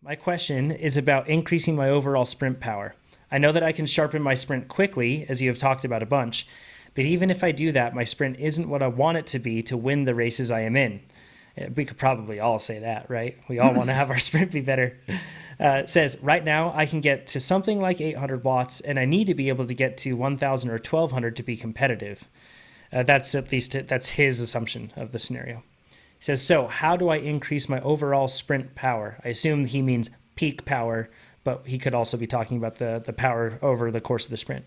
My question is about increasing my overall sprint power. I know that I can sharpen my sprint quickly, as you have talked about a bunch, but even if I do that, my sprint isn't what I want it to be to win the races I am in. We could probably all say that, right? We all want to have our sprint be better. It says, right now I can get to something like 800 watts, and I need to be able to get to 1,000 or 1,200 to be competitive. That's his assumption of the scenario. He says, so how do I increase my overall sprint power? I assume he means peak power, but he could also be talking about the power over the course of the sprint.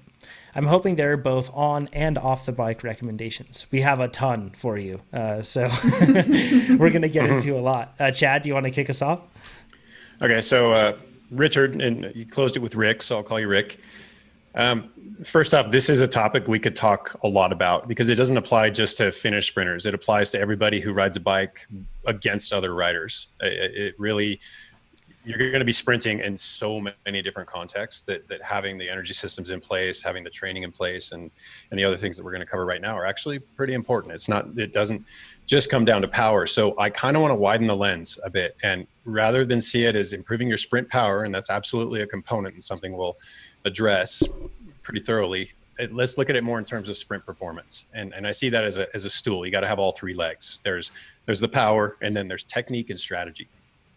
I'm hoping they're both on and off the bike recommendations. We have a ton for you, so we're going to get into a lot. Chad, do you want to kick us off? Okay, so Richard, and you closed it with Rick, so I'll call you Rick. First off, this is a topic we could talk a lot about because it doesn't apply just to finished sprinters. It applies to everybody who rides a bike against other riders. It really, you're going to be sprinting in so many different contexts that having the energy systems in place, having the training in place, and the other things that we're going to cover right now are actually pretty important. It doesn't just come down to power. So I kind of want to widen the lens a bit, and rather than see it as improving your sprint power, and that's absolutely a component and something we'll address pretty thoroughly, let's look at it more in terms of sprint performance. And I see that as a stool. You got to have all three legs. There's the power, and then there's technique and strategy.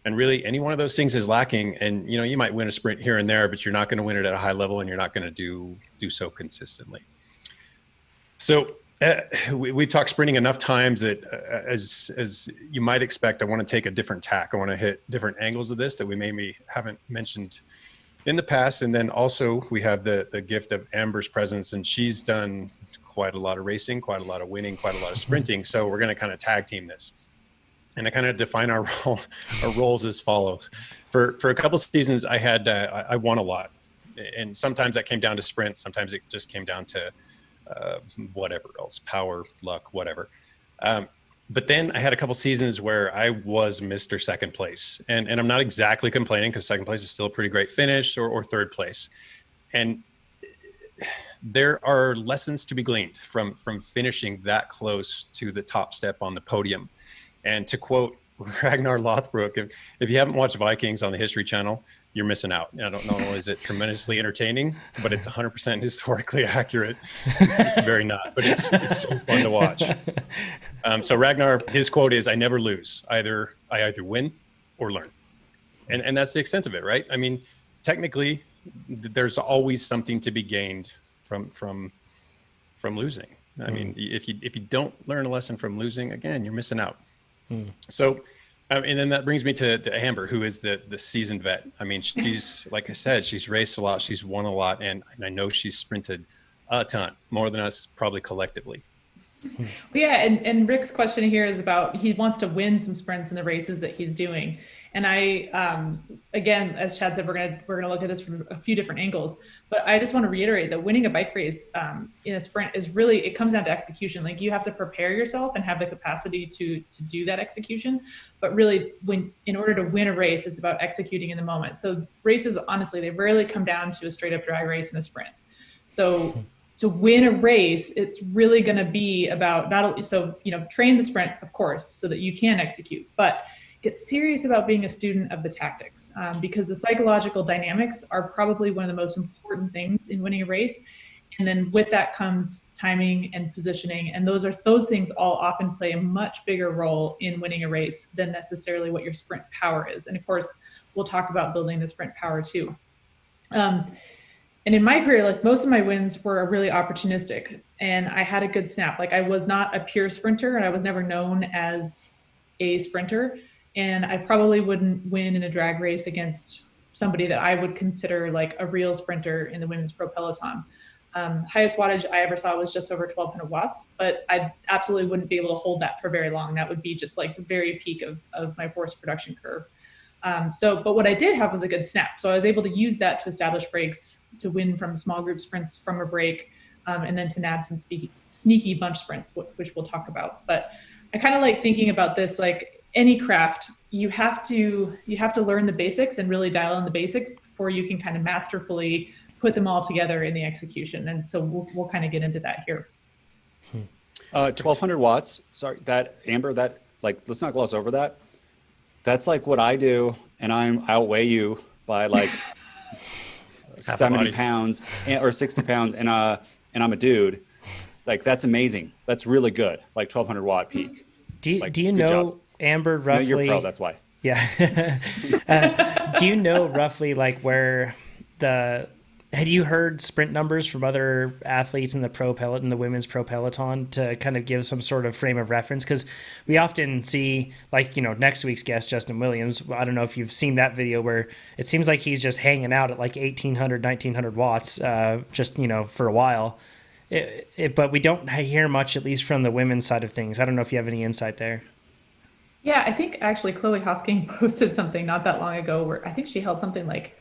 And really, any one of those things is lacking, and you might win a sprint here and there, but you're not going to win it at a high level, and you're not going to do so consistently. So we've talked sprinting enough times that as you might expect, I want to take a different tack. I want to hit different angles of this that we maybe haven't mentioned in the past. And then also we have the gift of Amber's presence, and she's done quite a lot of racing, quite a lot of winning, quite a lot of sprinting. So we're going to kind of tag team this. And I kind of define our roles as follows. For a couple of seasons, I won a lot, and sometimes that came down to sprints. Sometimes it just came down to whatever else, power, luck, whatever. But then I had a couple seasons where I was Mr. Second Place, and I'm not exactly complaining because second place is still a pretty great finish, or third place. And there are lessons to be gleaned from finishing that close to the top step on the podium. And to quote Ragnar Lothbrok, if you haven't watched Vikings on the History Channel, you're missing out. Not only is it tremendously entertaining, but it's 100% historically accurate. It's very not, but it's so fun to watch. So Ragnar, his quote is, "I never lose. I either win or learn," and that's the extent of it, right? I mean, technically, there's always something to be gained from losing. I mean, if you don't learn a lesson from losing, again, you're missing out. So, and then that brings me to Amber, who is the seasoned vet. I mean, she's, like I said, she's raced a lot, she's won a lot, and I know she's sprinted a ton, more than us probably collectively. Well, yeah, and Rick's question here is about, he wants to win some sprints in the races that he's doing. And I, again, as Chad said, we're gonna look at this from a few different angles, but I just want to reiterate that winning a bike race in a sprint is really, it comes down to execution. Like, you have to prepare yourself and have the capacity to do that execution. But really, in order to win a race, it's about executing in the moment. So races, honestly, they rarely come down to a straight up drag race and a sprint. So to win a race, it's really going to be about not only, so, train the sprint, of course, so that you can execute, but get serious about being a student of the tactics, because the psychological dynamics are probably one of the most important things in winning a race. And then with that comes timing and positioning. And those things all often play a much bigger role in winning a race than necessarily what your sprint power is. And of course, we'll talk about building the sprint power too. And in my career, like, most of my wins were really opportunistic, and I had a good snap. Like, I was not a pure sprinter, and I was never known as a sprinter. And I probably wouldn't win in a drag race against somebody that I would consider like a real sprinter in the women's pro peloton. Highest wattage I ever saw was just over 1,200 watts, but I absolutely wouldn't be able to hold that for very long. That would be just like the very peak of my force production curve. But what I did have was a good snap. So I was able to use that to establish breaks, to win from small group sprints from a break, and then to nab some sneaky bunch sprints, which we'll talk about. But I kind of like thinking about this, like, any craft, you have to learn the basics and really dial in the basics before you can kind of masterfully put them all together in the execution. And so we'll kind of get into that here. 1,200 watts. Sorry, that Amber, that, like, let's not gloss over that. That's like what I do and I outweigh you by like 70 pounds or 60 pounds, and I'm a dude, like that's amazing. That's really good. Like 1200 watt peak. Do Like, you know, job. Amber, roughly? No, you're pro, that's why. Yeah. Do you know roughly like where had you heard sprint numbers from other athletes in the the women's pro peloton to kind of give some sort of frame of reference? Because we often see, like, next week's guest, Justin Williams. I don't know if you've seen that video where it seems like he's just hanging out at like 1800, 1900 watts, just, for a while. But we don't hear much, at least from the women's side of things. I don't know if you have any insight there. Yeah, I think actually Chloe Hosking posted something not that long ago where I think she held something like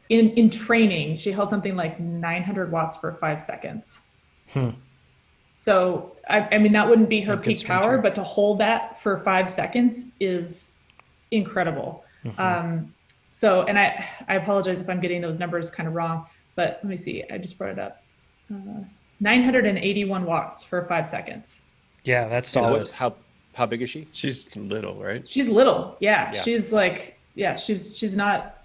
in training, she held something like 900 watts for 5 seconds. So, I mean, that wouldn't be her peak power, but to hold that for 5 seconds is incredible. So, and I apologize if I'm getting those numbers kind of wrong, but let me see. I just brought it up. 981 watts for 5 seconons. Yeah, that's solid. How big is she? She's little, right? She's little. Yeah. She's like, she's not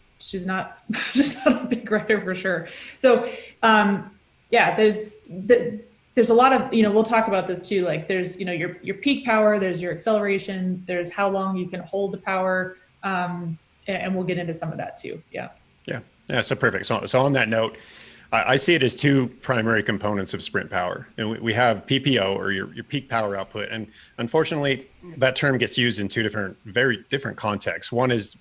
a big rider for sure. So, there's a lot of, we'll talk about this too. Like there's, your peak power, there's your acceleration, there's how long you can hold the power. And we'll get into some of that too. Yeah. So perfect. So on that note, I see it as two primary components of sprint power. And we have PPO, or your peak power output. And unfortunately, that term gets used in two very different contexts. One is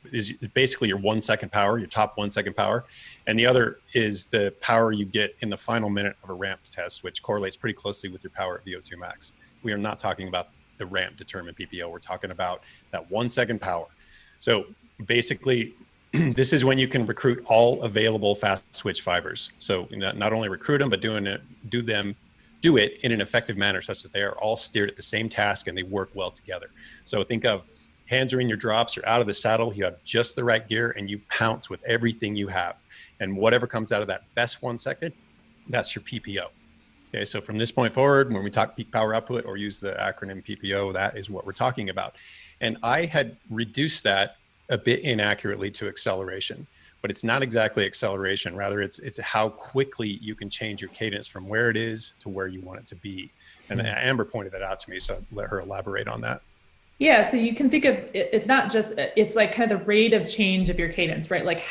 basically your 1 second power, your top 1 second power. And the other is the power you get in the final minute of a ramp test, which correlates pretty closely with your power at VO2 max. We are not talking about the ramp determined PPO. We're talking about that 1 second power. So basically, this is when you can recruit all available fast switch fibers. So not only recruit them, but do it in an effective manner such that they are all steered at the same task and they work well together. So think of hands are in your drops, you're out of the saddle, you have just the right gear, and you pounce with everything you have. And whatever comes out of that best 1 second, that's your PPO. Okay, so from this point forward, when we talk peak power output or use the acronym PPO, that is what we're talking about. And I had reduced that a bit inaccurately to acceleration, but it's not exactly acceleration. Rather, it's how quickly you can change your cadence from where it is to where you want it to be. And Amber pointed that out to me, so I'll let her elaborate on that. Yeah, so you can think of it's not just, it's like kind of the rate of change of your cadence, right? Like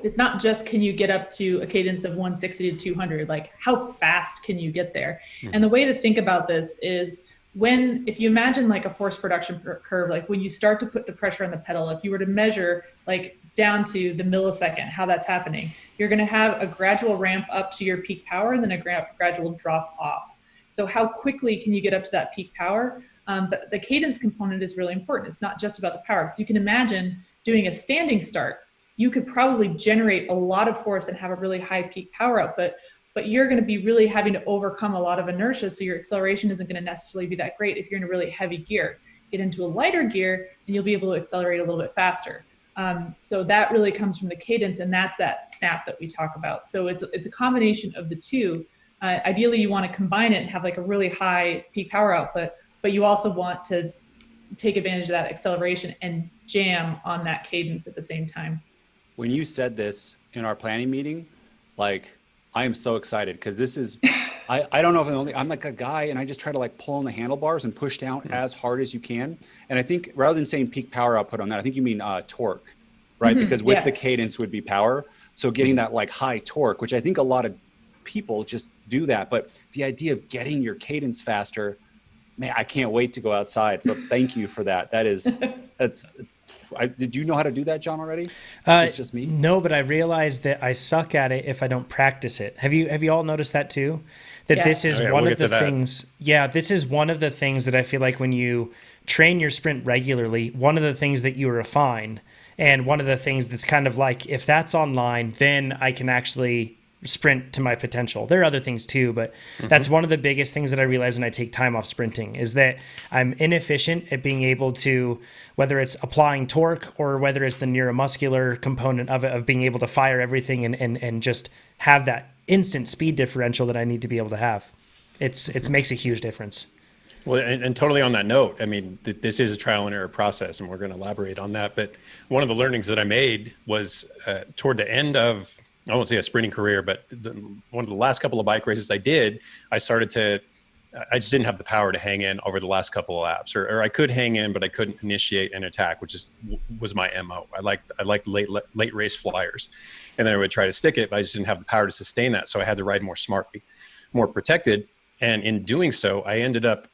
it's not just can you get up to a cadence of 160 to 200, like how fast can you get there? And the way to think about this is if you imagine like a force production curve, like when you start to put the pressure on the pedal, if you were to measure like down to the millisecond, how that's happening, you're going to have a gradual ramp up to your peak power and then a gradual drop off. So how quickly can you get up to that peak power? But the cadence component is really important. It's not just about the power, because you can imagine doing a standing start. You could probably generate a lot of force and have a really high peak power output, but you're going to be really having to overcome a lot of inertia. So your acceleration isn't going to necessarily be that great if you're in a really heavy gear. Get into a lighter gear and you'll be able to accelerate a little bit faster. So that really comes from the cadence, and that's that snap that we talk about. So it's a combination of the two. Ideally, you want to combine it and have like a really high peak power output, but you also want to take advantage of that acceleration and jam on that cadence at the same time. When you said this in our planning meeting, like, I am so excited because this is, I don't know if I'm like a guy and I just try to like pull on the handlebars and push down as hard as you can. And I think rather than saying peak power output on that, I think you mean torque, right? Because with the cadence would be power. So getting that like high torque, which I think a lot of people just do that. But the idea of getting your cadence faster, man, I can't wait to go outside. So thank you for that. Did you know how to do that, John, already? Is this just me? No, but I realized that I suck at it if I don't practice it. Have you all noticed that too? That this is one of the things. Yeah, this is one of the things that I feel like when you train your sprint regularly, one of the things that you refine, and one of the things that's kind of like, if that's online, then I can actually sprint to my potential. There are other things too, but that's one of the biggest things that I realize when I take time off sprinting is that I'm inefficient at being able to, whether it's applying torque or whether it's the neuromuscular component of it, of being able to fire everything and just have that instant speed differential that I need to be able to have. It makes a huge difference. Well, and totally on that note, I mean, this is a trial and error process, and we're going to elaborate on that. But one of the learnings that I made was toward the end of, I won't say a sprinting career, but one of the last couple of bike races I did, I just didn't have the power to hang in over the last couple of laps, or I could hang in, but I couldn't initiate an attack, which was my MO. I liked late race flyers, and then I would try to stick it, but I just didn't have the power to sustain that. So I had to ride more smartly, more protected. And in doing so, I ended up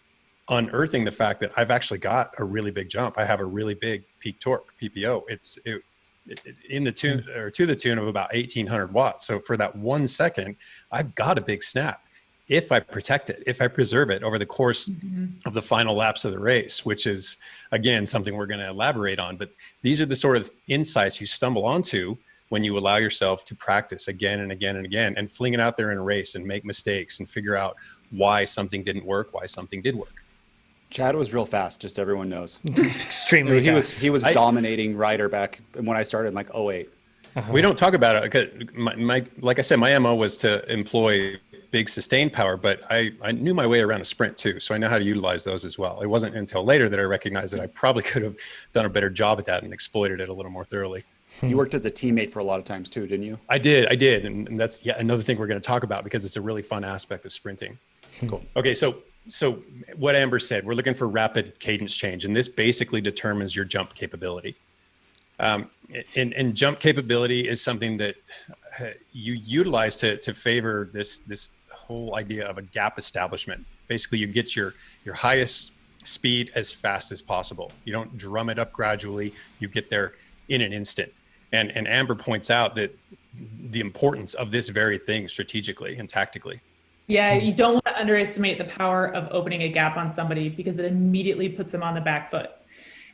unearthing the fact that I've actually got a really big jump. I have a really big peak torque, PPO. It's in the tune, or to the tune of about 1800 watts. So for that 1 second, I've got a big snap if I protect it, if I preserve it over the course of the final laps of the race, which is, again, something we're going to elaborate on. But these are the sort of insights you stumble onto when you allow yourself to practice again and again and again, and fling it out there in a race and make mistakes and figure out why something didn't work, why something did work. Chad was real fast, just everyone knows. It's extremely fast. He was dominating rider back when I started in like 08. We don't talk about it because like I said, my MO was to employ big sustained power, but I knew my way around a sprint too. So I know how to utilize those as well. It wasn't until later that I recognized that I probably could have done a better job at that and exploited it a little more thoroughly. You worked as a teammate for a lot of times too, didn't you? I did. And that's another thing we're going to talk about because it's a really fun aspect of sprinting. Cool. Okay. So what Amber said, we're looking for rapid cadence change, and this basically determines your jump capability. And jump capability is something that you utilize to favor this whole idea of a gap establishment. Basically, you get your highest speed as fast as possible. You don't drum it up gradually. You get there in an instant. And Amber points out that the importance of this very thing strategically and tactically. Yeah, you don't want to underestimate the power of opening a gap on somebody because it immediately puts them on the back foot.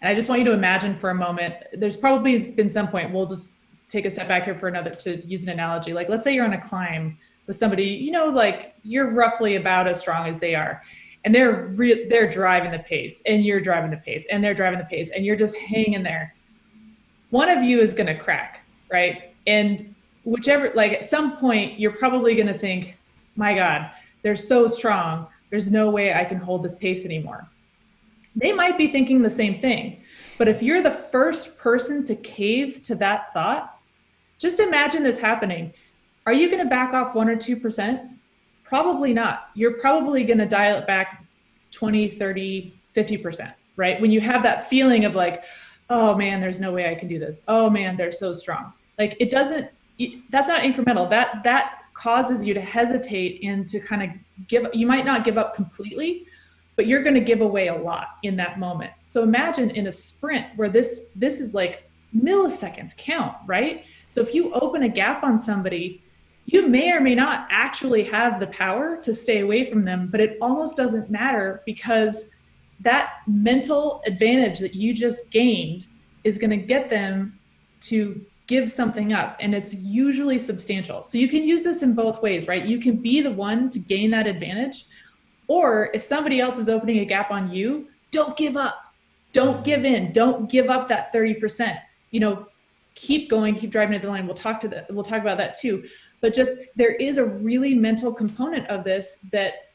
And I just want you to imagine for a moment, there's probably been some point, we'll just take a step back here to use an analogy. Like, let's say you're on a climb with somebody, like you're roughly about as strong as they are. And they're driving the pace, and you're driving the pace, and they're driving the pace, and you're just hanging there. One of you is going to crack, right? And at some point, you're probably going to think, my God, they're so strong. There's no way I can hold this pace anymore. They might be thinking the same thing. But if you're the first person to cave to that thought, just imagine this happening. Are you going to back off 1 or 2%? Probably not. You're probably going to dial it back 20, 30, 50%, right? When you have that feeling of like, oh man, there's no way I can do this. Oh man, they're so strong. Like that's not incremental. That causes you to hesitate and to kind of you might not give up completely, but you're going to give away a lot in that moment. So imagine in a sprint where this is like milliseconds count, right? So if you open a gap on somebody, you may or may not actually have the power to stay away from them, but it almost doesn't matter because that mental advantage that you just gained is going to get them to give something up, and it's usually substantial. So you can use this in both ways, right? You can be the one to gain that advantage, or if somebody else is opening a gap on you, don't give up. Don't give in. Don't give up that 30%. Keep going, keep driving at the line. We'll talk about that too. But just there is a really mental component of this that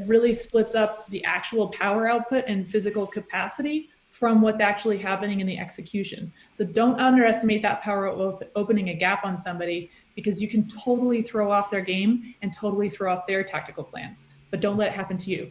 really splits up the actual power output and physical capacity from what's actually happening in the execution. So don't underestimate that power of opening a gap on somebody, because you can totally throw off their game and totally throw off their tactical plan, but don't let it happen to you.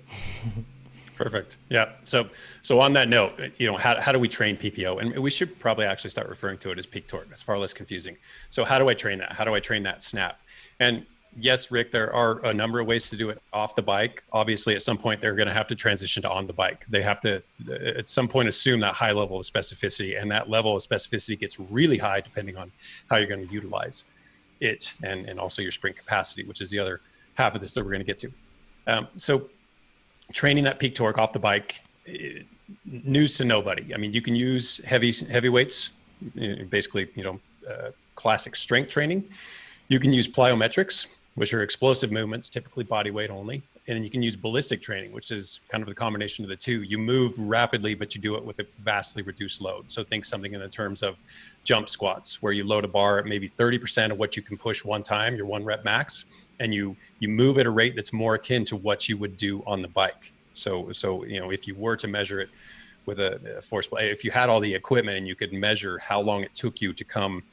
Perfect. Yeah. So on that note, how do we train PPO? And we should probably actually start referring to it as peak torque. That's far less confusing. So how do I train that? How do I train that snap? And yes, Rick, there are a number of ways to do it off the bike. Obviously, at some point, they're going to have to transition to on the bike. They have to, at some point, assume that high level of specificity, and that level of specificity gets really high depending on how you're going to utilize it, and also your sprint capacity, which is the other half of this that we're going to get to. So training that peak torque off the bike, news to nobody. I mean, you can use heavy weights, basically, classic strength training. You can use plyometrics, which are explosive movements, typically body weight only. And then you can use ballistic training, which is kind of the combination of the two. You move rapidly, but you do it with a vastly reduced load. So think something in the terms of jump squats, where you load a bar at maybe 30% of what you can push one time, your 1 rep max, and you move at a rate that's more akin to what you would do on the bike. So if you were to measure it with a force play, if you had all the equipment and you could measure how long it took you to come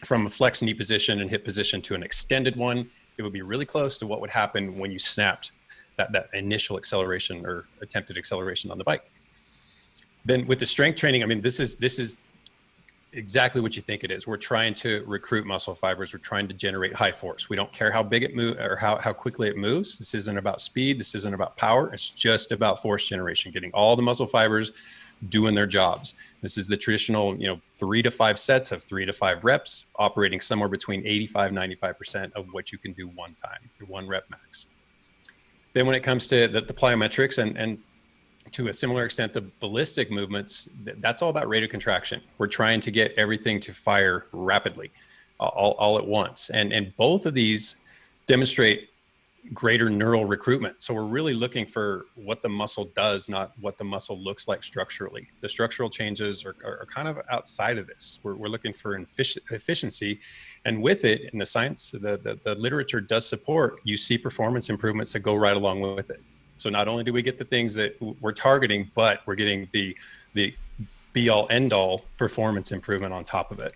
from a flex knee position and hip position to an extended one, it would be really close to what would happen when you snapped that initial acceleration or attempted acceleration on the bike. Then with the strength training, I mean, this is exactly what you think it is. We're trying to recruit muscle fibers. We're trying to generate high force. We don't care how big it moves or how quickly it moves. This isn't about speed. This isn't about power. It's just about force generation, getting all the muscle fibers doing their jobs. This is the traditional, 3 to 5 sets of 3 to 5 reps, operating somewhere between 85-95% of what you can do one time, your 1 rep max. Then when it comes to the plyometrics and to a similar extent, the ballistic movements, that's all about rate of contraction. We're trying to get everything to fire rapidly, all at once. And both of these demonstrate greater neural recruitment. So we're really looking for what the muscle does, not what the muscle looks like structurally. The structural changes are kind of outside of this. We're looking for efficiency. And with it, in the science, the literature does support, you see performance improvements that go right along with it. So not only do we get the things that we're targeting, but we're getting the be-all, end-all performance improvement on top of it.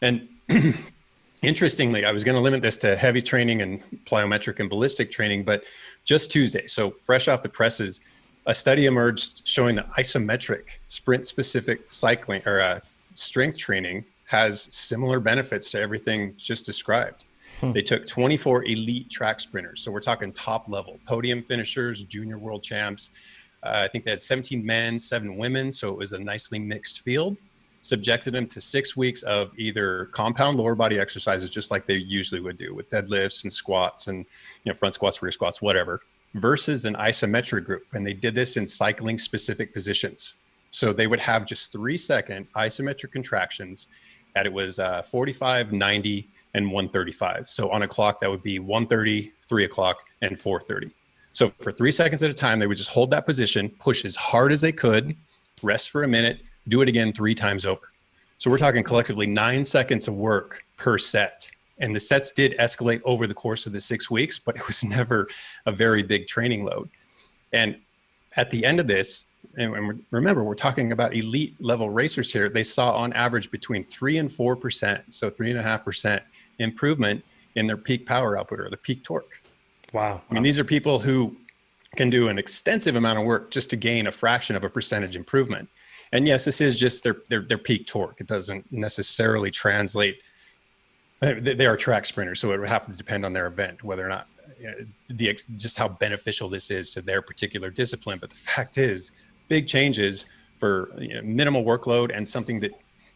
And interestingly, I was going to limit this to heavy training and plyometric and ballistic training, but just Tuesday, so fresh off the presses, a study emerged showing that isometric sprint-specific cycling or strength training has similar benefits to everything just described. They took 24 elite track sprinters. So we're talking top level, podium finishers, junior world champs. I think they had 17 men, 7 women. So it was a nicely mixed field. Subjected them to 6 weeks of either compound lower body exercises, just like they usually would do with deadlifts and squats and front squats, rear squats, whatever, versus an isometric group. And they did this in cycling specific positions. So they would have just 3-second isometric contractions, and it was 45, 90, and 135. So on a clock, that would be 1:30, 3 o'clock, and 4:30. So for 3 seconds at a time, they would just hold that position, push as hard as they could, rest for a minute, do it again 3 times over. So we're talking collectively 9 seconds of work per set. And the sets did escalate over the course of the 6 weeks, but it was never a very big training load. And at the end of this, and remember, we're talking about elite level racers here, they saw on average between 3 and 4%, so 3.5% improvement in their peak power output or the peak torque. Wow. I mean, these are people who can do an extensive amount of work just to gain a fraction of a percentage improvement. And yes, this is just their peak torque. It doesn't necessarily translate. They are track sprinters, so it would have to depend on their event, whether or not just how beneficial this is to their particular discipline. But the fact is, big changes for minimal workload and something that,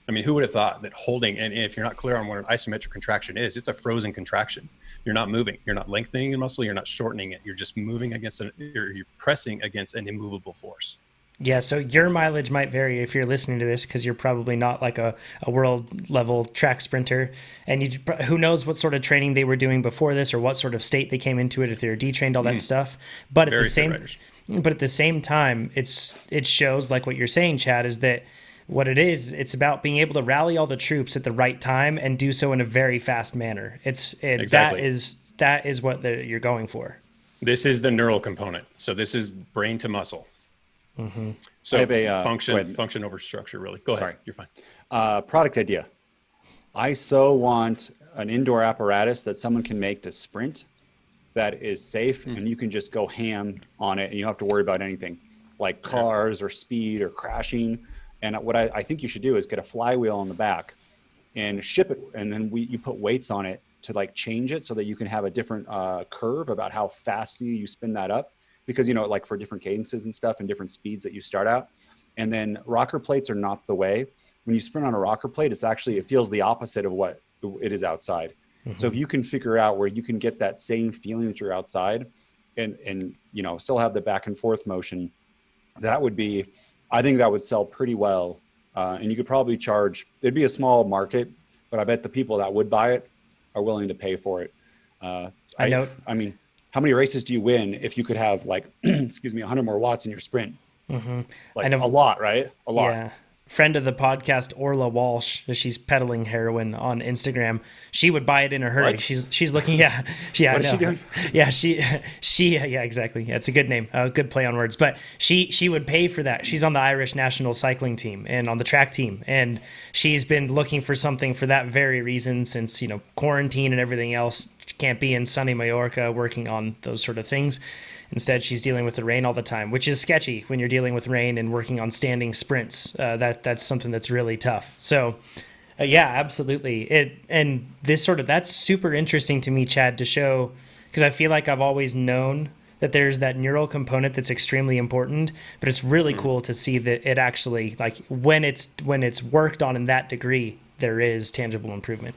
I mean, who would have thought that holding, and if you're not clear on what an isometric contraction is, it's a frozen contraction. You're not moving, you're not lengthening the muscle, you're not shortening it. You're just moving against you're pressing against an immovable force. Yeah, so your mileage might vary if you're listening to this, because you're probably not like a world level track sprinter, and who knows what sort of training they were doing before this or what sort of state they came into it, if they were detrained, all that stuff. But at the same time, it shows, like what you're saying, Chad, is that what it is, it's about being able to rally all the troops at the right time and do so in a very fast manner. Exactly. That is what you're going for. This is the neural component. So this is brain to muscle. Mm-hmm. So I have a function over structure, really. Go ahead. Sorry. You're fine. Product idea. I so want an indoor apparatus that someone can make to sprint that is safe, and you can just go ham on it and you don't have to worry about anything like cars or speed or crashing. And what I think you should do is get a flywheel on the back and ship it. And then you put weights on it to like change it so that you can have a different curve about how fastly you spin that up. Because, like for different cadences and stuff and different speeds that you start out. And then rocker plates are not the way. When you sprint on a rocker plate, it feels the opposite of what it is outside. Mm-hmm. So if you can figure out where you can get that same feeling that you're outside and still have the back and forth motion, I think that would sell pretty well. And you could probably it'd be a small market, but I bet the people that would buy it are willing to pay for it. I mean, how many races do you win if you could have 100 more watts in your sprint? Mm-hmm. A lot, right? A lot. Yeah. friend of the podcast, Orla Walsh, she's peddling heroin on Instagram. She would buy it in a hurry. What? She's looking, yeah. What is she doing? Yeah, yeah, exactly. Yeah, it's a good name, good play on words. But she would pay for that. She's on the Irish national cycling team and on the track team, and she's been looking for something for that very reason since, you know, quarantine and everything else. She can't be in sunny Mallorca working on those sort of things. Instead, she's dealing with the rain all the time, which is sketchy when you're dealing with rain and working on standing sprints. That's something that's really tough. So, yeah, absolutely. That's super interesting to me, Chad, to show, because I feel like I've always known that there's that neural component that's extremely important, but it's really cool to see that it actually, like, when it's worked on in that degree, there is tangible improvement.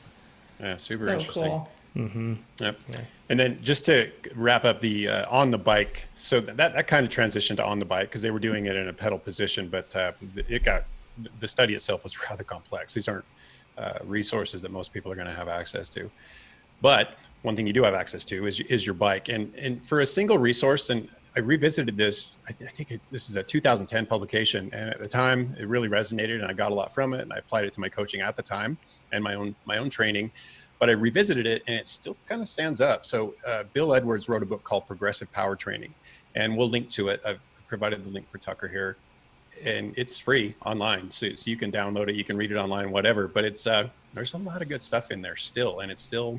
Yeah, super So interesting. cool. Mm-hmm. Yep. Yeah. And then just to wrap up the on the bike, so that kind of transitioned to on the bike because they were doing it in a pedal position, but the study itself was rather complex. These aren't resources that most people are going to have access to. But one thing you do have access to is your bike. And for a single resource, and I revisited this, I think this is a 2010 publication, and at the time it really resonated, and I got a lot from it, and I applied it to my coaching at the time and my own training. But I revisited it and it still kind of stands up. So Bill Edwards wrote a book called Progressive Power Training, and we'll link to it. I've provided the link for Tucker here, and it's free online. So you can download it, you can read it online, whatever, but it's there's a lot of good stuff in there still, and it still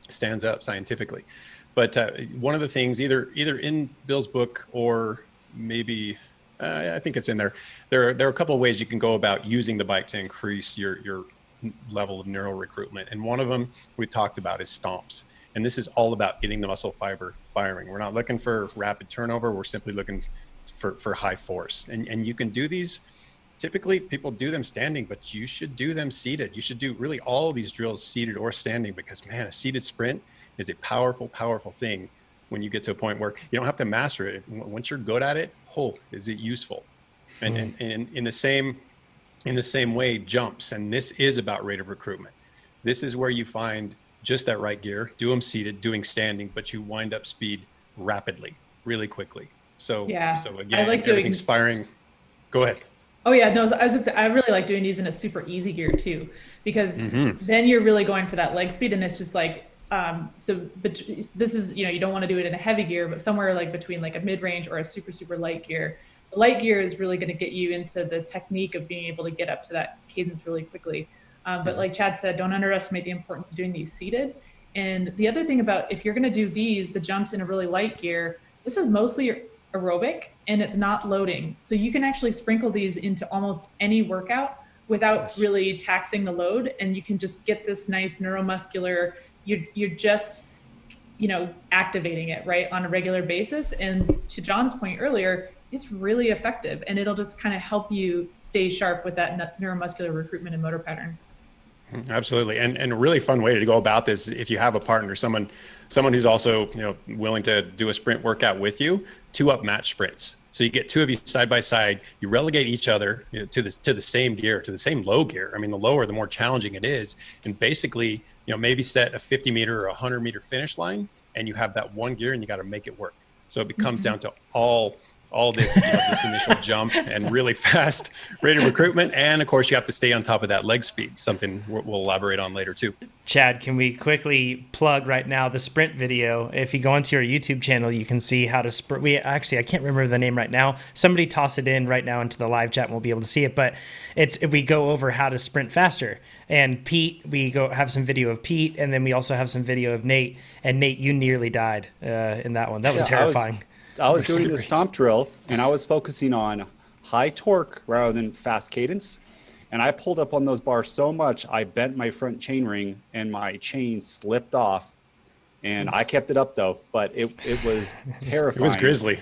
stands up scientifically. But one of the things, either in Bill's book or maybe, I think it's in there, there are a couple of ways you can go about using the bike to increase your level of neural recruitment. And one of them we talked about is stomps. And this is all about getting the muscle fiber firing. We're not looking for rapid turnover. We're simply looking for high force. And you can do these, typically people do them standing, but you should do them seated. You should do really all of these drills seated or standing, because man, a seated sprint is a powerful, powerful thing when you get to a point where you don't have to master it. Once you're good at it, is it useful? And in the same way, jumps, and this is about rate of recruitment. This is where you find just that right gear, do them seated, doing standing, but you wind up speed rapidly, really quickly. So, yeah. So again, I like everything's firing. Go ahead. Oh yeah, no, I really like doing these in a super easy gear too, because then you're really going for that leg speed, and it's just like, this is, you don't want to do it in a heavy gear, but somewhere like between like a mid-range or a super, super light gear. The light gear is really going to get you into the technique of being able to get up to that cadence really quickly. But like Chad said, don't underestimate the importance of doing these seated. And the other thing about, if you're going to do the jumps in a really light gear, this is mostly aerobic and it's not loading. So you can actually sprinkle these into almost any workout without really taxing the load. And you can just get this nice neuromuscular, you're just, activating it right on a regular basis. And to John's point earlier, it's really effective, and it'll just kind of help you stay sharp with that neuromuscular recruitment and motor pattern. Absolutely. And a really fun way to go about this, if you have a partner, someone who's also, willing to do a sprint workout with you, 2-up match sprints. So you get two of you side by side, you relegate each other to the same gear, to the same low gear. I mean, the lower, the more challenging it is. And basically, maybe set a 50 meter or 100 meter finish line, and you have that one gear and you got to make it work. So it becomes down to all this, this initial jump and really fast rate of recruitment. And of course you have to stay on top of that leg speed, something we'll elaborate on later too. Chad, can we quickly plug right now the sprint video? If you go onto our YouTube channel, you can see how to sprint. I can't remember the name right now. Somebody toss it in right now into the live chat and we'll be able to see it. But we go over how to sprint faster. And Pete, we have some video of Pete, and then we also have some video of Nate. And Nate, you nearly died in that one. That was terrifying. I was doing the stomp drill, and I was focusing on high torque rather than fast cadence. And I pulled up on those bars so much, I bent my front chain ring and my chain slipped off. And I kept it up though, but it was terrifying. It was grisly.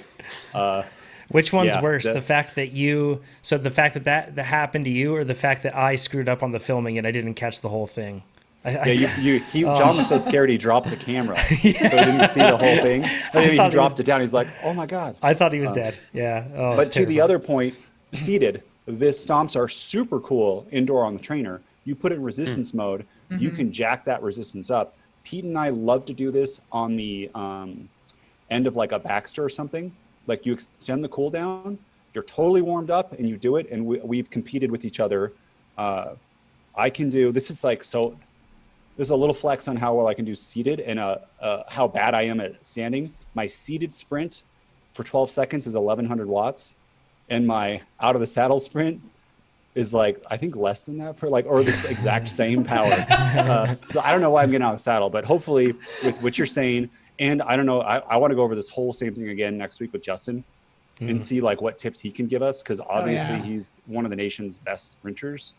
Which one's worse? The fact that that happened to you, or the fact that I screwed up on the filming and I didn't catch the whole thing? John was so scared he dropped the camera, so he didn't see the whole thing. Maybe he dropped it down. He's like, "Oh my god!" I thought he was dead. Yeah. But to the other point, seated, this stomps are super cool indoor on the trainer. You put it in resistance mode, you can jack that resistance up. Pete and I love to do this on the end of like a Baxter or something. Like you extend the cooldown, you're totally warmed up and you do it. And we've competed with each other. I can do, this is like, so this is a little flex on how well I can do seated and how bad I am at standing. My seated sprint for 12 seconds is 1100 watts. And my out of the saddle sprint is like, I think less than that for like, or this exact same power. So I don't know why I'm getting out of the saddle, but hopefully with what you're saying, and I don't know, I want to go over this whole same thing again next week with Justin and see like what tips he can give us. Cause obviously he's one of the nation's best sprinters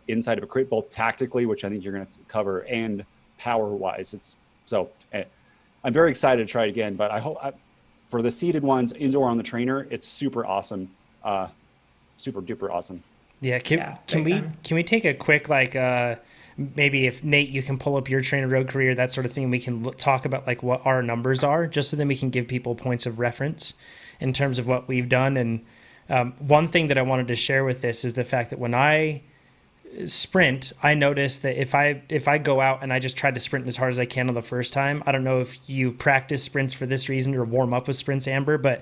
inside of a crit, both tactically, which I think you're going to cover, and power wise. It's so I'm very excited to try it again, but I hope for the seated ones indoor on the trainer, it's super awesome. Super duper awesome. Yeah. Can we take a quick, like, maybe if Nate, you can pull up your TrainerRoad career, that sort of thing. We can talk about like what our numbers are, just so then we can give people points of reference in terms of what we've done. And one thing that I wanted to share with this is the fact that when I sprint, I noticed that if I go out and I just try to sprint as hard as I can on the first time, I don't know if you practice sprints for this reason or warm up with sprints, Amber, but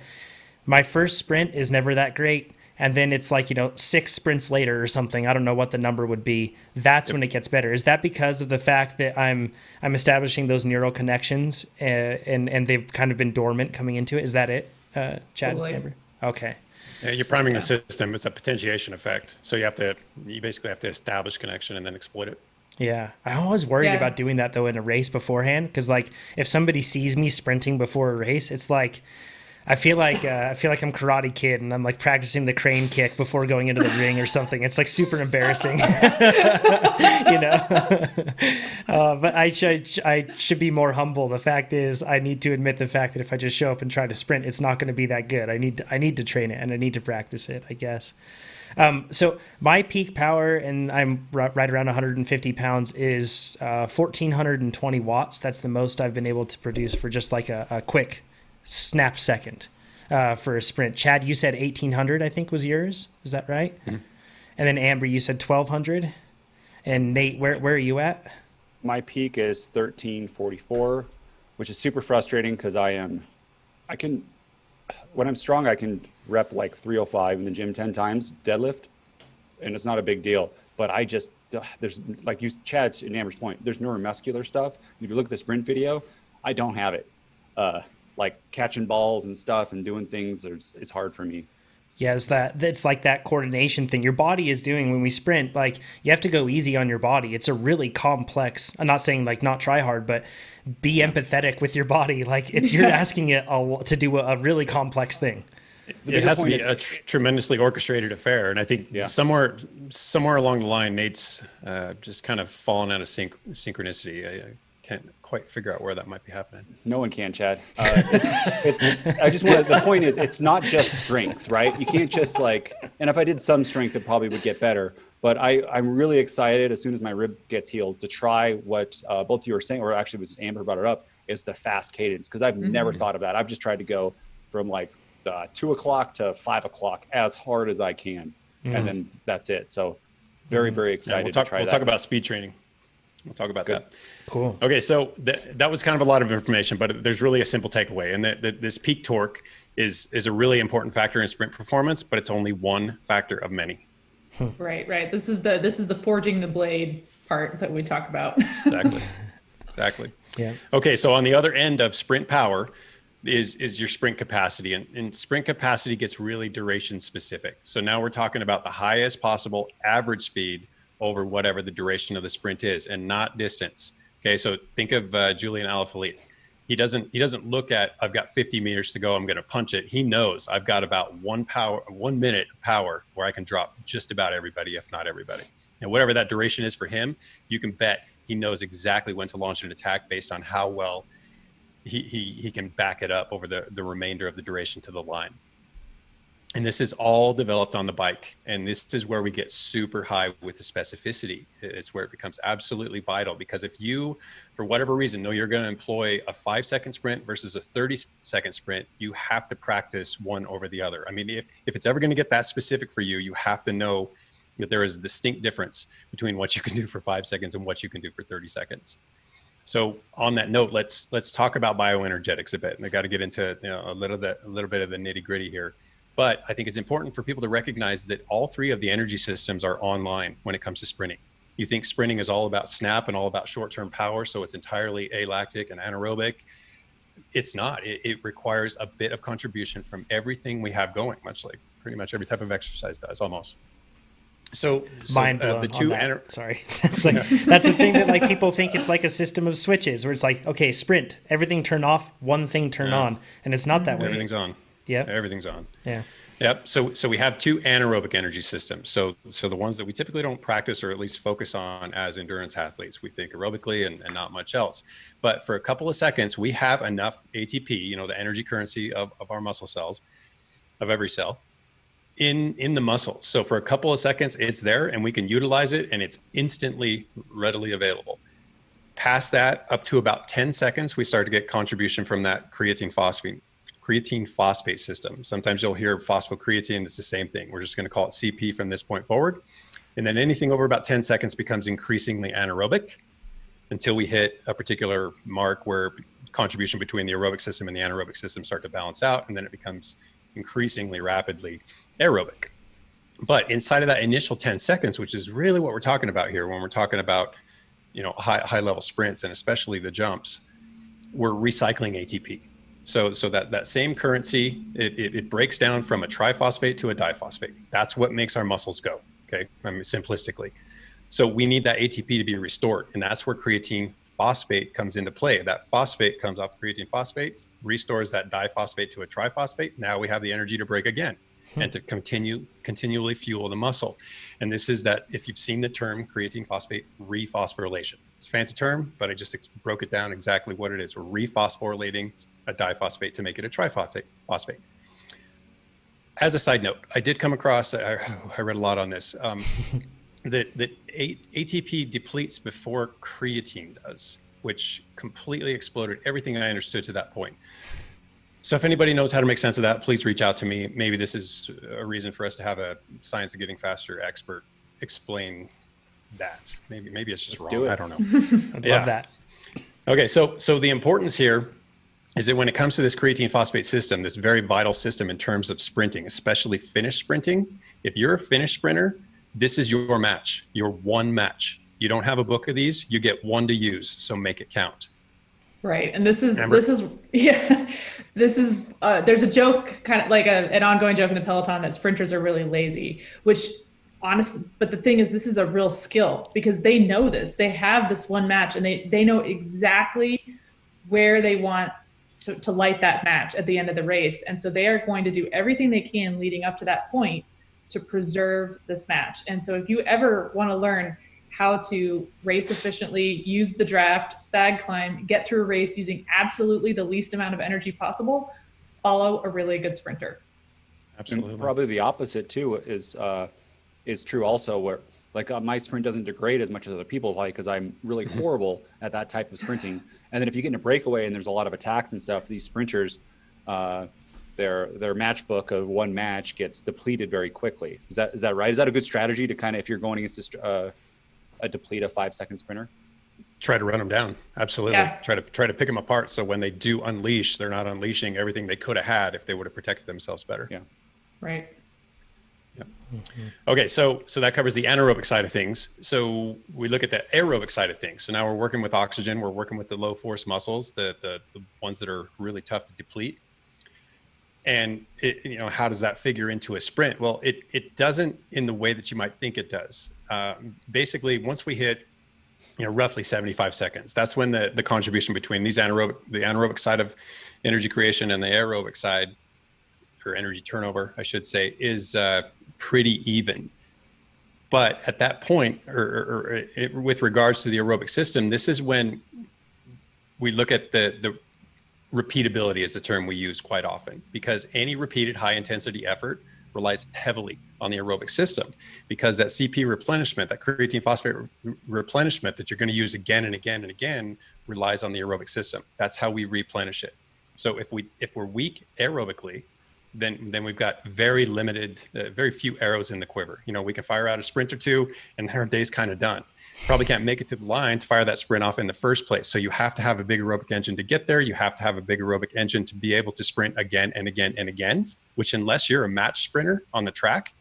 my first sprint is never that great. And then it's like, 6 sprints later or something, I don't know what the number would be. That's when it gets better. Is that because of the fact that I'm establishing those neural connections and they've kind of been dormant coming into it? Is that it, Chad? Totally. Amber? Okay. Yeah, you're priming the system. It's a potentiation effect. So you basically have to establish connection and then exploit it. Yeah. I'm always worried about doing that though in a race beforehand. Cause like if somebody sees me sprinting before a race, it's like, I feel like I'm Karate Kid and I'm like practicing the crane kick before going into the ring or something. It's like super embarrassing, but I should be more humble. The fact is I need to admit the fact that if I just show up and try to sprint, it's not going to be that good. I need to train it and I need to practice it, I guess. So my peak power, and I'm right around 150 pounds, is 1420 watts. That's the most I've been able to produce for just like a quick snap second for a sprint. Chad, you said 1800, I think was yours. Is that right? Mm-hmm. And then Amber, you said 1200. And Nate, where are you at? My peak is 1344, which is super frustrating because when I'm strong, I can rep like 305 in the gym 10 times deadlift, and it's not a big deal. But there's like Chad's and Amber's point, there's neuromuscular stuff. If you look at the sprint video, I don't have it. Like catching balls and stuff and doing things is hard for me. Yeah, it's like that coordination thing your body is doing when we sprint. Like you have to go easy on your body. It's a really complex. I'm not saying like not try hard, but be empathetic with your body. Like you're asking it to do a really complex thing. It has to be a tremendously orchestrated affair, and I think somewhere along the line, Nate's just kind of fallen out of synchronicity. I can't quite figure out where that might be happening. No one can, Chad. The point is, it's not just strength, right? You can't just and if I did some strength, it probably would get better. But I'm really excited as soon as my rib gets healed to try what both of you were saying, or actually was Amber brought it up, is the fast cadence. Because I've never thought of that. I've just tried to go from 2 o'clock to 5 o'clock as hard as I can. And then that's it. So very, very excited to try that. We'll talk about speed training. We'll talk about that. Cool. Okay, so that was kind of a lot of information, but there's really a simple takeaway, and that this peak torque is a really important factor in sprint performance, but it's only one factor of many. Right. This is the forging the blade part that we talk about. Exactly. Yeah. Okay, so on the other end of sprint power is your sprint capacity, and sprint capacity gets really duration specific. So now we're talking about the highest possible average speed over whatever the duration of the sprint is, and not distance. Okay, so think of Julian Alaphilippe. He doesn't look at, I've got 50 meters to go, I'm going to punch it. He knows I've got about 1 minute of power where I can drop just about everybody, if not everybody. And whatever that duration is for him, you can bet he knows exactly when to launch an attack based on how well he can back it up over the remainder of the duration to the line. And this is all developed on the bike. And this is where we get super high with the specificity. It's where it becomes absolutely vital, because if you, for whatever reason, know you're going to employ a 5-second sprint versus a 30-second sprint, you have to practice one over the other. I mean, if it's ever going to get that specific for you, you have to know that there is a distinct difference between what you can do for 5 seconds and what you can do for 30 seconds. So on that note, let's talk about bioenergetics a bit. And I got to get into a little bit of the nitty gritty here. But I think it's important for people to recognize that all three of the energy systems are online when it comes to sprinting. You think sprinting is all about snap and all about short-term power, so it's entirely alactic and anaerobic. It's not. It requires a bit of contribution from everything we have going, much like pretty much every type of exercise does, almost. So mind blown the two on that. Sorry, that's like that's a thing that like people think it's like a system of switches where it's like, okay, sprint, everything turn off, one thing turn on, and it's not that way. Everything's on. Yeah, everything's on. Yeah. Yep. So we have two anaerobic energy systems. So the ones that we typically don't practice or at least focus on as endurance athletes. We think aerobically and not much else. But for a couple of seconds, we have enough ATP, the energy currency of our muscle cells, of every cell, in the muscle. So for a couple of seconds, it's there and we can utilize it and it's instantly readily available. Past that, up to about 10 seconds, we start to get contribution from that creatine phosphate system. Sometimes you'll hear phosphocreatine. It's the same thing. We're just going to call it CP from this point forward. And then anything over about 10 seconds becomes increasingly anaerobic until we hit a particular mark where contribution between the aerobic system and the anaerobic system start to balance out. And then it becomes increasingly rapidly aerobic. But inside of that initial 10 seconds, which is really what we're talking about here when we're talking about, high level sprints and especially the jumps, we're recycling ATP. So that same currency, it breaks down from a triphosphate to a diphosphate. That's what makes our muscles go, okay? Simplistically. So we need that ATP to be restored, and that's where creatine phosphate comes into play. That phosphate comes off the creatine phosphate, restores that diphosphate to a triphosphate. Now we have the energy to break again and to continually fuel the muscle. And this is that, if you've seen the term creatine phosphate rephosphorylation. It's a fancy term, but I just broke it down exactly what it is. We're rephosphorylating a diphosphate to make it a triphosphate. As a side note, I did come across, I read a lot on this, that ATP depletes before creatine does, which completely exploded everything I understood to that point. So if anybody knows how to make sense of that, please reach out to me. Maybe this is a reason for us to have a Science of Getting Faster expert explain that. Maybe it's just wrong. I don't know. I'd love that. Okay, so the importance here is that when it comes to this creatine phosphate system, this very vital system in terms of sprinting, especially finish sprinting, if you're a finish sprinter, this is your match, your one match. You don't have a book of these, you get one to use, so make it count. Right. And this is, there's a joke, kind of like an ongoing joke in the peloton, that sprinters are really lazy, which honestly, but the thing is, this is a real skill because they know this, they have this one match and they know exactly where they want to light that match at the end of the race. And so they are going to do everything they can leading up to that point to preserve this match. And so if you ever want to learn how to race efficiently, use the draft, sag climb, get through a race using absolutely the least amount of energy possible, follow a really good sprinter. Absolutely. And probably the opposite too is true also, where like my sprint doesn't degrade as much as other people like, because I'm really horrible at that type of sprinting. And then if you get in a breakaway and there's a lot of attacks and stuff, these sprinters, their match book of one match gets depleted very quickly. Is that right? Is that a good strategy to kind of, if you're going against a deplete a 5-second sprinter? Try to run them down. Absolutely. Yeah. Try to pick them apart. So when they do unleash, they're not unleashing everything they could have had if they would have protected themselves better. Yeah. Right. Yep. Okay. So that covers the anaerobic side of things. So we look at the aerobic side of things. So now we're working with oxygen. We're working with the low force muscles, the ones that are really tough to deplete. And how does that figure into a sprint? Well, it doesn't in the way that you might think it does. Basically, once we hit, roughly 75 seconds, that's when the contribution between the anaerobic side of energy creation and the aerobic side, or energy turnover, I should say, is pretty even. But at that point, with regards to the aerobic system, this is when we look at the repeatability is the term we use quite often, because any repeated high intensity effort relies heavily on the aerobic system, because that CP replenishment, that creatine phosphate replenishment that you're going to use again and again and again, relies on the aerobic system. That's how we replenish it. So if we're weak aerobically, then we've got very limited, very few arrows in the quiver. We can fire out a sprint or two and our day's kind of done. probably can't make it to the line to fire that sprint off in the first place. So you have to have a big aerobic engine to get there. You have to have a big aerobic engine to be able to sprint again and again and again, which, unless you're a match sprinter on the track,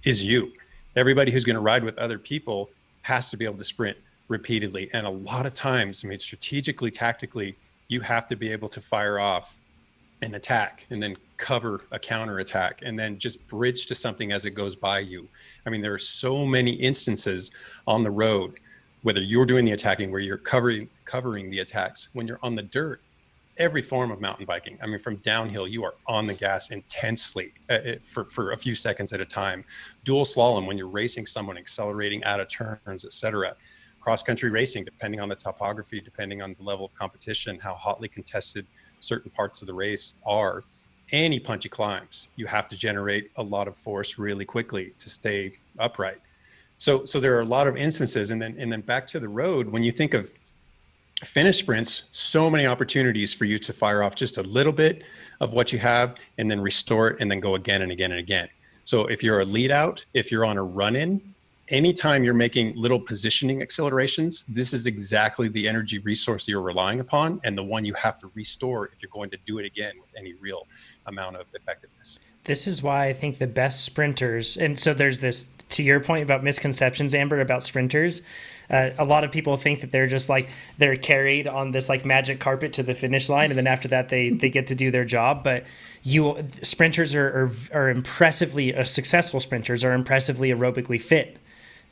is you. Everybody who's going to ride with other people has to be able to sprint repeatedly. And a lot of times, I mean, strategically, tactically, you have to be able to fire off an attack and then cover a counter attack and then just bridge to something as it goes by you. I mean, there are so many instances on the road, whether you're doing the attacking, where you're covering the attacks. When you're on the dirt, every form of mountain biking, I mean, from downhill, you are on the gas intensely for a few seconds at a time. Dual slalom, when you're racing someone, accelerating out of turns, etc. Cross-country racing, depending on the topography, depending on the level of competition, how hotly contested certain parts of the race are, any punchy climbs, you have to generate a lot of force really quickly to stay upright. So there are a lot of instances. And then back to the road, when you think of finish sprints, so many opportunities for you to fire off just a little bit of what you have and then restore it and then go again and again and again. So if you're a lead out, if you're on a run-in, anytime you're making little positioning accelerations, this is exactly the energy resource you're relying upon and the one you have to restore if you're going to do it again with any real amount of effectiveness. This is why I think the best sprinters, and so there's this, to your point about misconceptions, Amber, about sprinters, a lot of people think that they're just like, they're carried on this like magic carpet to the finish line, and then after that they get to do their job. But sprinters are impressively, successful sprinters are impressively aerobically fit,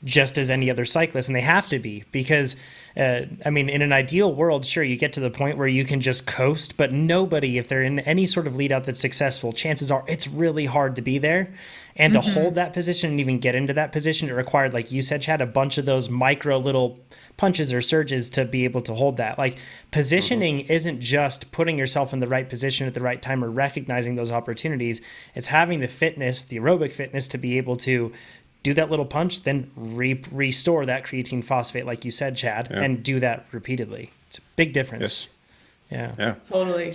just as any other cyclist, and they have to be, because I mean, in an ideal world, sure, you get to the point where you can just coast, but nobody, if they're in any sort of lead out that's successful, chances are it's really hard to be there. And to hold that position and even get into that position, it required, like you said, Chad, a bunch of those micro little punches or surges to be able to hold that. Like, positioning isn't just putting yourself in the right position at the right time or recognizing those opportunities. It's having the fitness, the aerobic fitness, to be able to do that little punch, then restore that creatine phosphate, like you said, Chad, and do that repeatedly. It's a big difference. Yes. Yeah. Totally.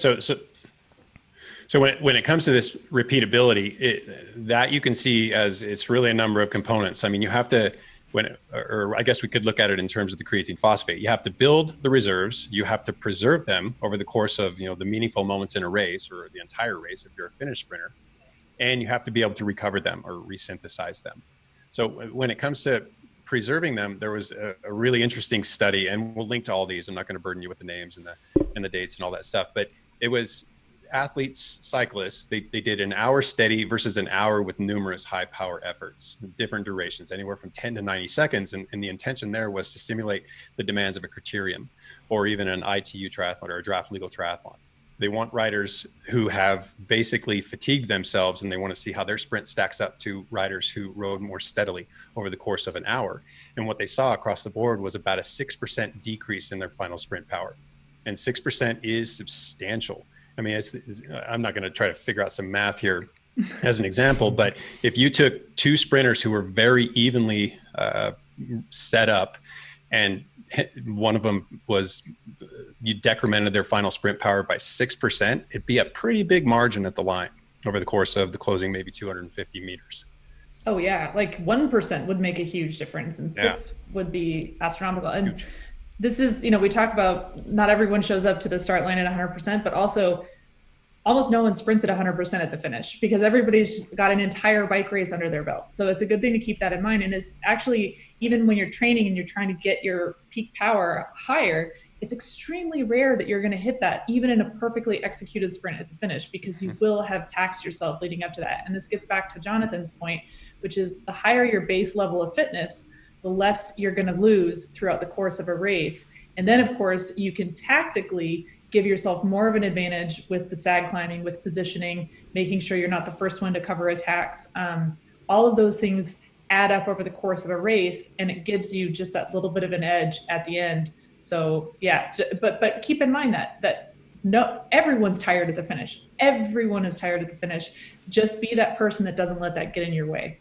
So when it comes to this repeatability, that you can see as it's really a number of components. I mean, you have to, or I guess we could look at it in terms of the creatine phosphate. You have to build the reserves. You have to preserve them over the course of, the meaningful moments in a race or the entire race if you're a finish sprinter, and you have to be able to recover them or resynthesize them. So when it comes to preserving them, there was a really interesting study, and we'll link to all these. I'm not going to burden you with the names and the dates and all that stuff, but it was athletes, cyclists. They did an hour steady versus an hour with numerous high power efforts, different durations, anywhere from 10 to 90 seconds. And the intention there was to simulate the demands of a criterium or even an ITU triathlon or a draft legal triathlon. They want riders who have basically fatigued themselves, and they want to see how their sprint stacks up to riders who rode more steadily over the course of an hour. And what they saw across the board was about a 6% decrease in their final sprint power. And 6% is substantial. I mean, I'm not going to try to figure out some math here as an example, but if you took two sprinters who were very evenly set up, and one of them was, you decremented their final sprint power by 6%, it'd be a pretty big margin at the line over the course of the closing maybe 250 meters. Oh yeah, like 1% would make a huge difference, and 6 would be astronomical. And huge. This is, we talk about not everyone shows up to the start line at 100%, but also almost no one sprints at 100% at the finish, because everybody's just got an entire bike race under their belt. So it's a good thing to keep that in mind. And it's actually, even when you're training and you're trying to get your peak power higher, it's extremely rare that you're going to hit that even in a perfectly executed sprint at the finish, because you will have taxed yourself leading up to that. And this gets back to Jonathan's point, which is the higher your base level of fitness, the less you're going to lose throughout the course of a race. And then, of course, you can tactically give yourself more of an advantage with the sag climbing, with positioning, making sure you're not the first one to cover attacks. All of those things add up over the course of a race, and it gives you just that little bit of an edge at the end. So yeah, but keep in mind that no, everyone's tired at the finish. Everyone is tired at the finish. Just be that person that doesn't let that get in your way.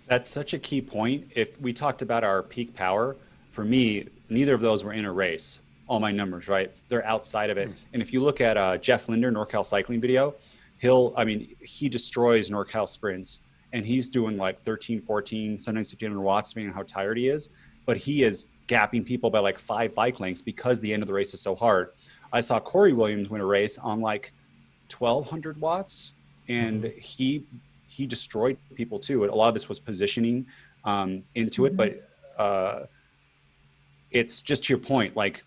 That's such a key point. If we talked about our peak power, for me, neither of those were in a race. All my numbers, right? They're outside of it. And if you look at Jeff Linder, NorCal cycling video, he destroys NorCal sprints, and he's doing like 13, 14, sometimes 1500 watts, depending on how tired he is. But he is gapping people by like 5 bike lengths because the end of the race is so hard. I saw Corey Williams win a race on like 1200 watts, and he destroyed people too. A lot of this was positioning into it, but it's just to your point. Like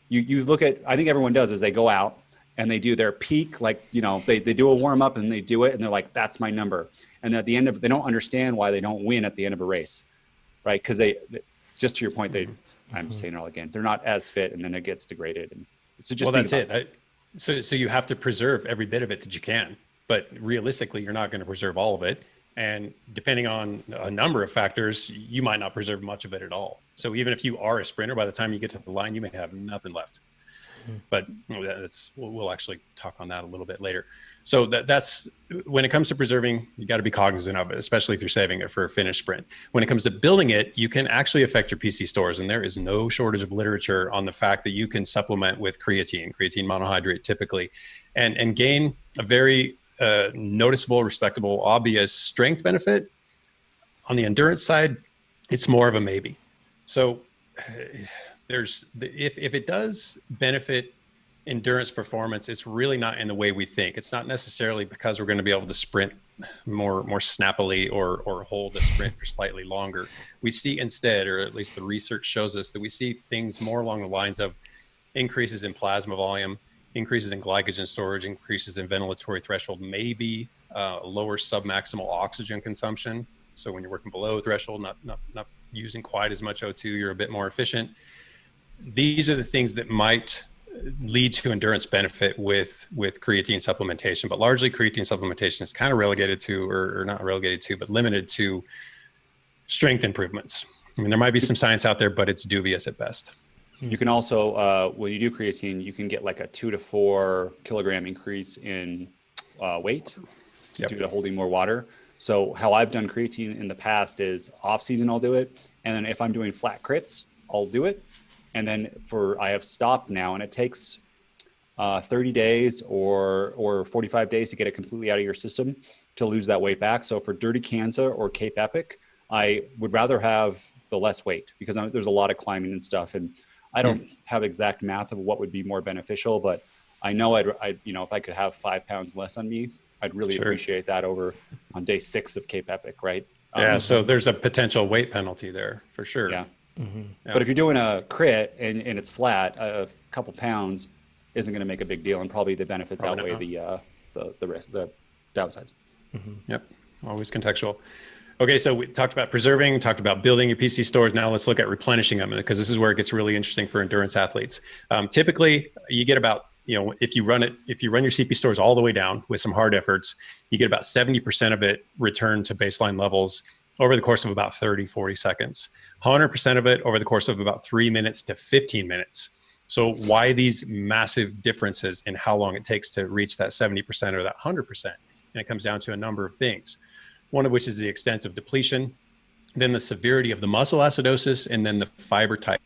you look at, I think everyone does, is they go out and they do their peak, like, you know, they do a warm up and they do it and they're like, that's my number. And at the end of, they don't understand why they don't win at the end of a race, right? Because they just to your point, I'm saying it all again, they're not as fit, and then it gets degraded. And so just, well, that's it. So you have to preserve every bit of it that you can, but realistically, you're not going to preserve all of it. And depending on a number of factors, you might not preserve much of it at all. So even if you are a sprinter, by the time you get to the line, you may have nothing left. But we'll actually talk on that a little bit later. So that's when it comes to preserving, you got to be cognizant of it, especially if you're saving it for a finished sprint. When it comes to building it, you can actually affect your PC stores, and there is no shortage of literature on the fact that you can supplement with creatine monohydrate typically, and gain a very noticeable, respectable, obvious strength benefit. On the endurance side, it's more of a maybe. So if it does benefit endurance performance, it's really not in the way we think. It's not necessarily because we're going to be able to sprint more snappily or hold a sprint for slightly longer. We see instead, or at least the research shows us, that we see things more along the lines of increases in plasma volume, increases in glycogen storage, increases in ventilatory threshold, maybe lower submaximal oxygen consumption. So when you're working below threshold, not using quite as much O2, you're a bit more efficient. These are the things that might lead to endurance benefit with creatine supplementation, but largely creatine supplementation is kind of relegated to, or not relegated to, but limited to strength improvements. I mean, there might be some science out there, but it's dubious at best. You can also, when you do creatine, you can get like a 2 to 4 kilogram increase in weight due to holding more water. So how I've done creatine in the past is off season, I'll do it. And then if I'm doing flat crits, I'll do it. And then I have stopped now, and it takes 30 days or 45 days to get it completely out of your system to lose that weight back. So for Dirty Kansas or Cape Epic, I would rather have the less weight because there's a lot of climbing and stuff. And I don't have exact math of what would be more beneficial, but I know I'd if I could have 5 pounds less on me, I'd really appreciate that over on day 6 of Cape Epic, right? Yeah. So there's a potential weight penalty there for sure. Yeah. Yeah. But if you're doing a crit and it's flat, a couple pounds isn't going to make a big deal, and probably the benefits outweigh the downsides. Yep, always contextual. Okay, so we talked about preserving, talked about building your PC stores. Now let's look at replenishing them, because this is where it gets really interesting for endurance athletes. Typically, you get about, if you run your CP stores all the way down with some hard efforts, you get about 70% of it returned to baseline levels over the course of about 30, 40 seconds. 100% of it over the course of about 3 minutes to 15 minutes. So why these massive differences in how long it takes to reach that 70% or that 100%? And it comes down to a number of things. One of which is the extent of depletion, then the severity of the muscle acidosis, and then the fiber type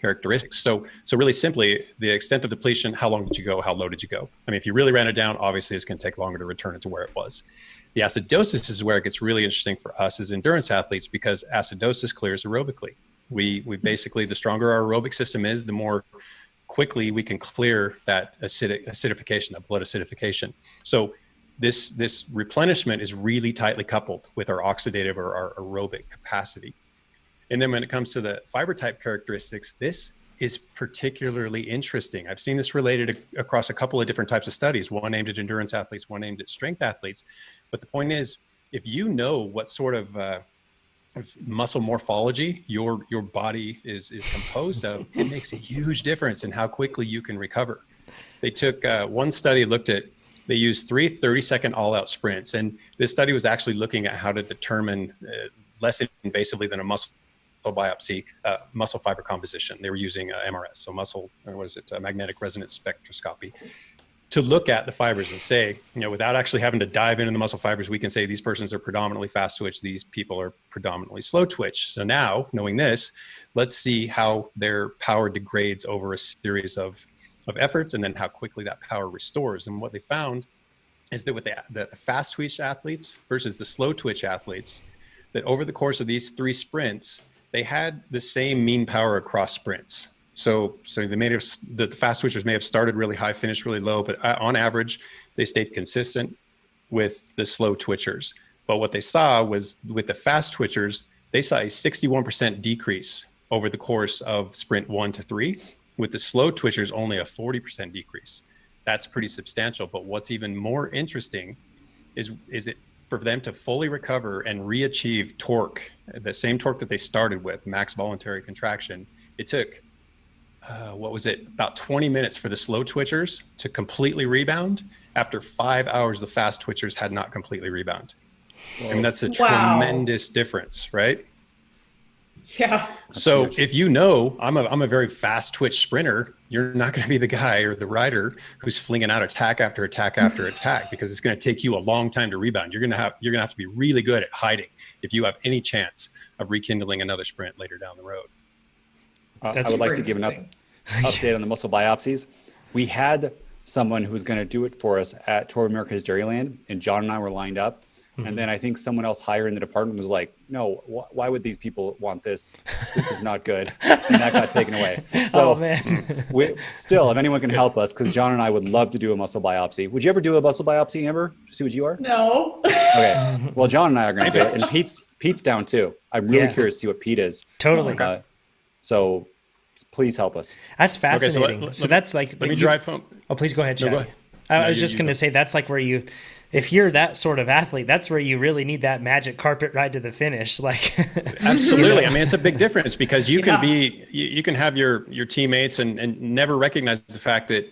characteristics. So really simply, the extent of depletion, how long did you go? How low did you go? I mean, if you really ran it down, obviously it's going to take longer to return it to where it was. The acidosis is where it gets really interesting for us as endurance athletes, because acidosis clears aerobically. We basically, the stronger our aerobic system is, the more quickly we can clear that acidification, that blood acidification. So this replenishment is really tightly coupled with our oxidative or our aerobic capacity. And then when it comes to the fiber type characteristics, this is particularly interesting. I've seen this related across a couple of different types of studies, one aimed at endurance athletes, one aimed at strength athletes. But the point is, if you know what sort of muscle morphology your body is composed of, it makes a huge difference in how quickly you can recover. They took one study they used 3 30-second all-out sprints. And this study was actually looking at how to determine less invasively than a muscle biopsy, muscle fiber composition. They were using MRS, so magnetic resonance spectroscopy, to look at the fibers and say, without actually having to dive into the muscle fibers, we can say these persons are predominantly fast twitch, these people are predominantly slow twitch. So now, knowing this, let's see how their power degrades over a series of efforts, and then how quickly that power restores. And what they found is that with the fast twitch athletes versus the slow twitch athletes, that over the course of these 3 sprints, they had the same mean power across sprints. So the fast twitchers may have started really high, finished really low, but on average, they stayed consistent with the slow twitchers. But what they saw was with the fast twitchers, they saw a 61% decrease over the course of sprint 1 to 3. With the slow twitchers, only a 40% decrease. That's pretty substantial. But what's even more interesting is it for them to fully recover and re-achieve torque, the same torque that they started with, max voluntary contraction. It took, about 20 minutes for the slow twitchers to completely rebound after 5 hours the fast twitchers had not completely rebound. I mean, that's a tremendous difference, right? Yeah. So if you know, I'm a very fast twitch sprinter, you're not going to be the guy or the rider who's flinging out attack after attack after attack, because it's going to take you a long time to rebound. You're going to have to be really good at hiding if you have any chance of rekindling another sprint later down the road. I would like to give an update on the muscle biopsies. We had someone who was going to do it for us at Tour of America's Dairyland, and John and I were lined up. And then I think someone else higher in the department was like, no, why would these people want this? This is not good. And that got taken away. So still, if anyone can help us, because John and I would love to do a muscle biopsy. Would you ever do a muscle biopsy, Amber? See what you are? No. Okay. Well, John and I are going to do it. And Pete's down too. I'm really curious to see what Pete is. Totally. So please help us. That's fascinating. Okay, so that's like... Let me drive home. Oh, please go ahead, Chad. No, go ahead. I was just going to say, that's like where you... If you're that sort of athlete, that's where you really need that magic carpet ride to the finish. Like, absolutely. I mean, it's a big difference because you can have your teammates and never recognize the fact that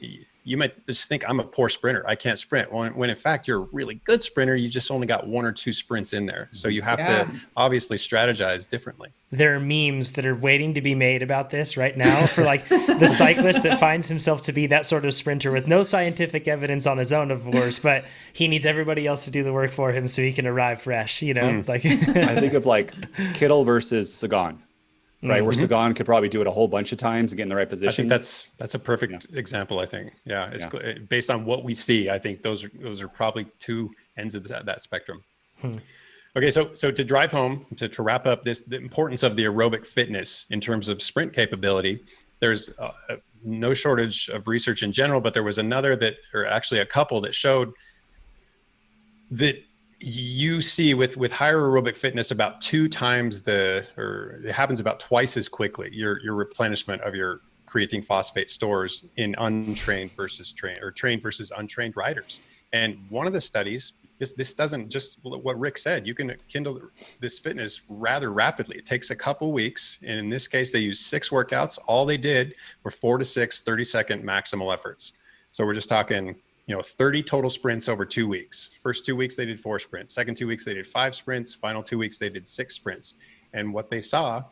you might just think I'm a poor sprinter. I can't sprint. When in fact you're a really good sprinter, you just only got 1 or 2 sprints in there. So you have to obviously strategize differently. There are memes that are waiting to be made about this right now for like the cyclist that finds himself to be that sort of sprinter with no scientific evidence on his own, of course, but he needs everybody else to do the work for him so he can arrive fresh, Like I think of like Kittle versus Sagan. Right, where Sagan could probably do it a whole bunch of times and get in the right position. I think that's a perfect example. I think, it's based on what we see. I think those are probably 2 ends of that spectrum. Okay, so to drive home, to wrap up the importance of the aerobic fitness in terms of sprint capability. There's no shortage of research in general, but there was actually a couple that showed that you see with higher aerobic fitness about 2 times it happens about twice as quickly, your replenishment of your creatine phosphate stores in untrained versus trained, or trained versus untrained riders. And one of the studies, this doesn't, just what Rick said, you can kindle this fitness rather rapidly. It takes a couple weeks. And in this case, they used 6 workouts. All they did were 4 to 6 30-second maximal efforts. So we're just talking 30 total sprints over 2 weeks. First 2 weeks, they did 4 sprints. Second 2 weeks, they did 5 sprints. Final 2 weeks, they did 6 sprints. And what they saw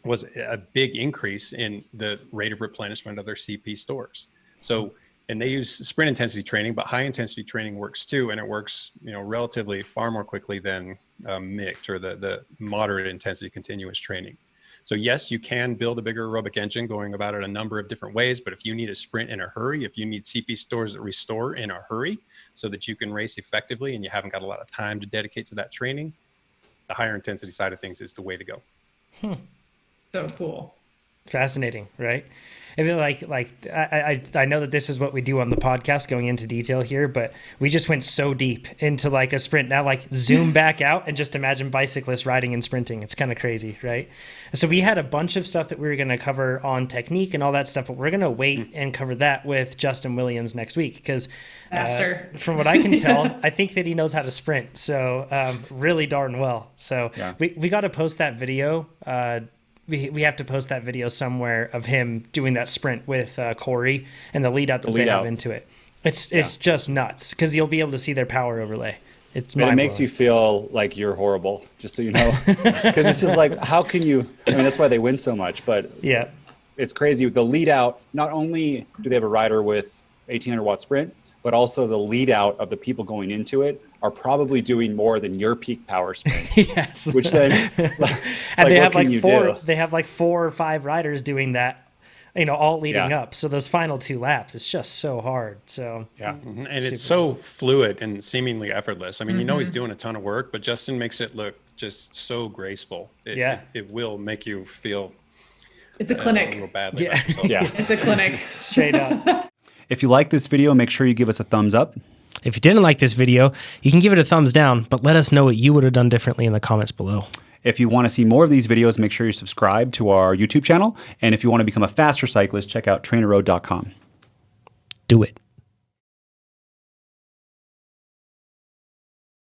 was a big increase in the rate of replenishment of their CP stores. So, and they use sprint intensity training, but high intensity training works too. And it works, relatively far more quickly than MICT, or the moderate intensity continuous training. So yes, you can build a bigger aerobic engine going about it a number of different ways, but if you need a sprint in a hurry, if you need CP stores that restore in a hurry so that you can race effectively and you haven't got a lot of time to dedicate to that training, the higher intensity side of things is the way to go. So cool. Fascinating, right? I mean, I know that this is what we do on the podcast, going into detail here, but we just went so deep into like a sprint. Now, like zoom back out and just imagine bicyclists riding and sprinting. It's kind of crazy, right? So we had a bunch of stuff that we were going to cover on technique and all that stuff, but we're going to wait and cover that with Justin Williams next week because from what I can tell, I think that he knows how to sprint. So really darn well. So we got to post that video. We have to post that video somewhere of him doing that sprint with Corey and the lead out that they have into it. It's just nuts because you'll be able to see their power overlay. It makes you feel like you're horrible, just so you know, because it's just like, how can you? I mean, that's why they win so much. But it's crazy. The lead out. Not only do they have a rider with 1800 watt sprint, but also the lead out of the people going into it are probably doing more than your peak power sprint. Yes. Which then, and they have like 4. They have like 4 or 5 riders doing that, all leading up. So those final 2 laps, it's just so hard. So and it's so fluid and seemingly effortless. I mean, he's doing a ton of work, but Justin makes it look just so graceful. It will make you feel it's a clinic. Real badly about yourself. It's a clinic. Straight up. If you like this video, make sure you give us a thumbs up. If you didn't like this video, you can give it a thumbs down, but let us know what you would have done differently in the comments below. If you want to see more of these videos, make sure you subscribe to our YouTube channel. And if you want to become a faster cyclist, check out TrainerRoad.com. Do it.